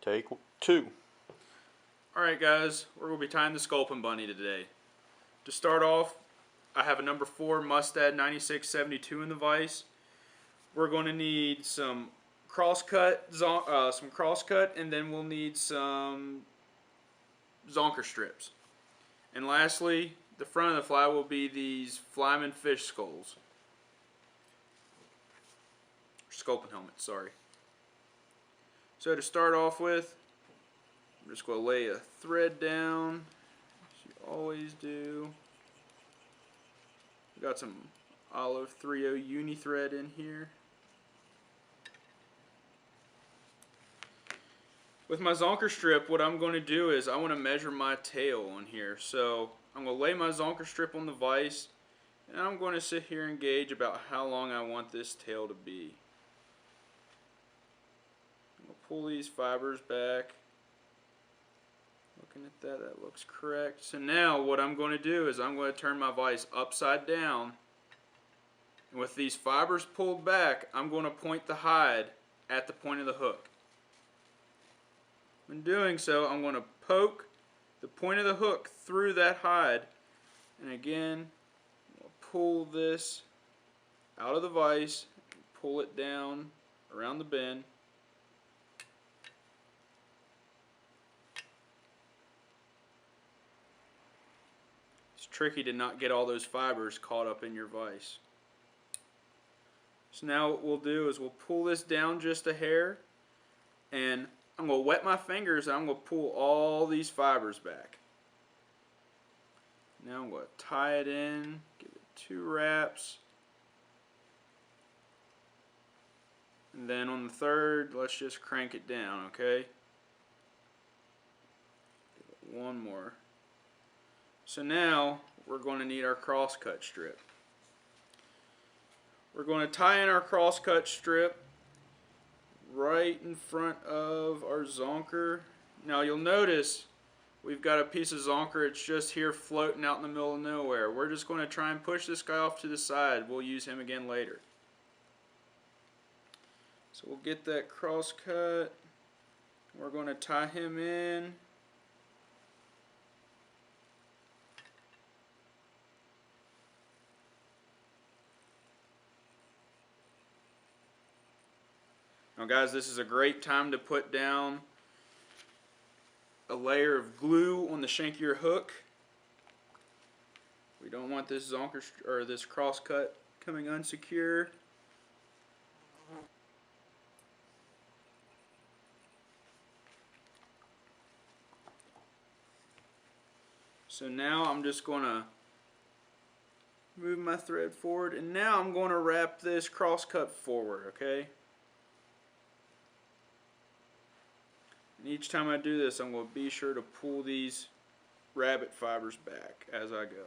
Take two. Alright guys, we're going to be tying the Skulpin Bunny today. To start off, I have a number 4 Mustad 9672 in the vise. We're going to need some Crosscut, and then we'll need some Zonker strips. And lastly, the front of the fly will be these flyman fish skulls. Skulpin Helmet, sorry. So to start off with, I'm just going to lay a thread down, as you always do. Got some olive 3/0 uni thread in here. With my Zonker strip, what I'm going to do is I want to measure my tail on here. So I'm going to lay my Zonker strip on the vise, and I'm going to sit here and gauge about how long I want this tail to be. I'm going to pull these fibers back. Looking at that, that looks correct. So now what I'm going to do is I'm going to turn my vise upside down. And with these fibers pulled back, I'm going to point the hide at the point of the hook. In doing so, I'm going to poke the point of the hook through that hide. And again, I'll pull this out of the vise, pull it down around the bend. It's tricky to not get all those fibers caught up in your vise. So now what we'll do is we'll pull this down just a hair, and I'm going to wet my fingers and I'm going to pull all these fibers back. Now I'm going to tie it in, give it 2 wraps, and then on the third, let's just crank it down, okay? Give it 1 more. So now we're going to need our crosscut strip. We're going to tie in our crosscut strip right in front of our Zonker. Now you'll notice we've got a piece of Zonker, it's just here floating out in the middle of nowhere. We're just going to try and push this guy off to the side. We'll use him again later. So we'll get that crosscut. We're going to tie him in. Now guys, this is a great time to put down a layer of glue on the shank of your hook. We don't want this Zonker or this crosscut coming unsecure. So now I'm just going to move my thread forward, and now I'm going to wrap this crosscut forward, okay? And each time I do this, I'm going to be sure to pull these rabbit fibers back as I go.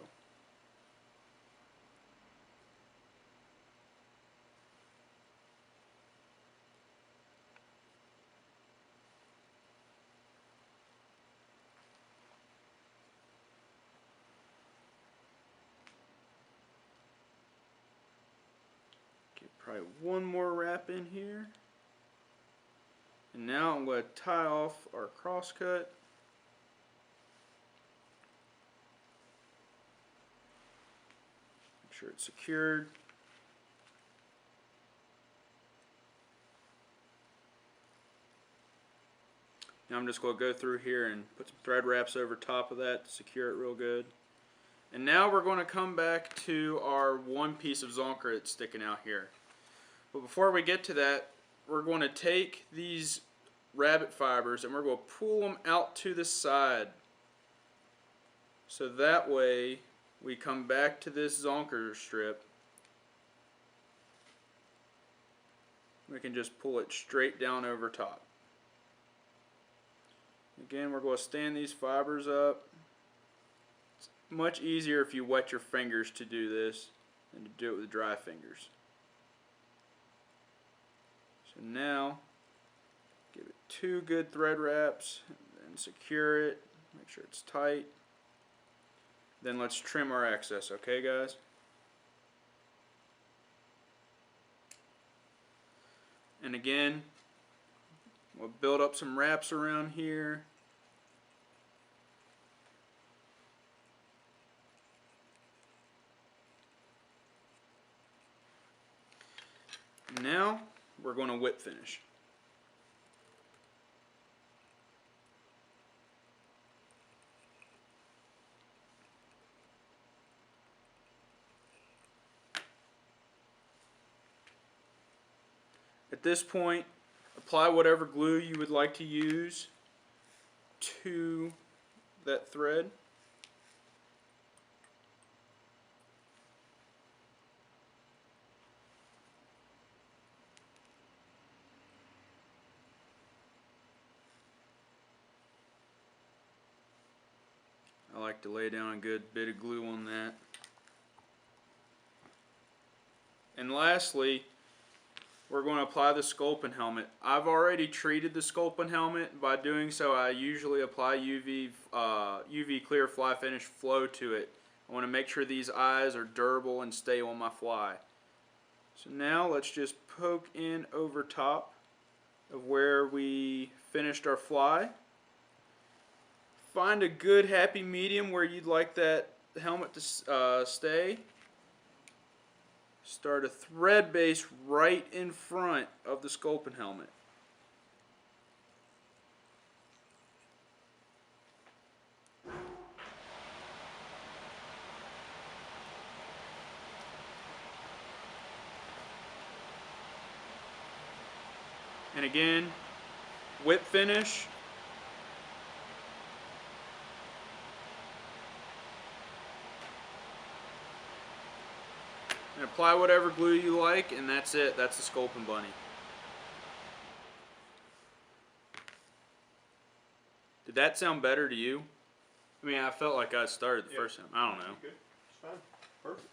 Get probably 1 more wrap in here. And now I'm going to tie off our crosscut. Make sure it's secured. Now I'm just going to go through here and put some thread wraps over top of that to secure it real good. And now we're going to come back to our 1 piece of Zonker that's sticking out here. But before we get to that, we're going to take these rabbit fibers and we're going to pull them out to the side. So that way we come back to this Zonker strip. We can just pull it straight down over top. Again, we're going to stand these fibers up. It's much easier if you wet your fingers to do this than to do it with dry fingers. So now, give it 2 good thread wraps and secure it. Make sure it's tight. Then let's trim our excess, okay guys? And again, We'll build up some wraps around here. Now we're going to whip finish. At this point, apply whatever glue you would like to use to that thread. I like to lay down a good bit of glue on that. And lastly, we're going to apply the Skulpin helmet. I've already treated the Skulpin helmet. By doing so, I usually apply UV clear fly finish flow to it. I want to make sure these eyes are durable and stay on my fly. So now let's just poke in over top of where we finished our fly. Find a good happy medium where you'd like that helmet to stay. Start a thread base right in front of the Skulpin helmet. And again, whip finish. And apply whatever glue you like, and that's it. That's the Skulpin Bunny. Did that sound better to you? I mean, I felt like I started the first time. I don't know. Good. It's fine. Perfect.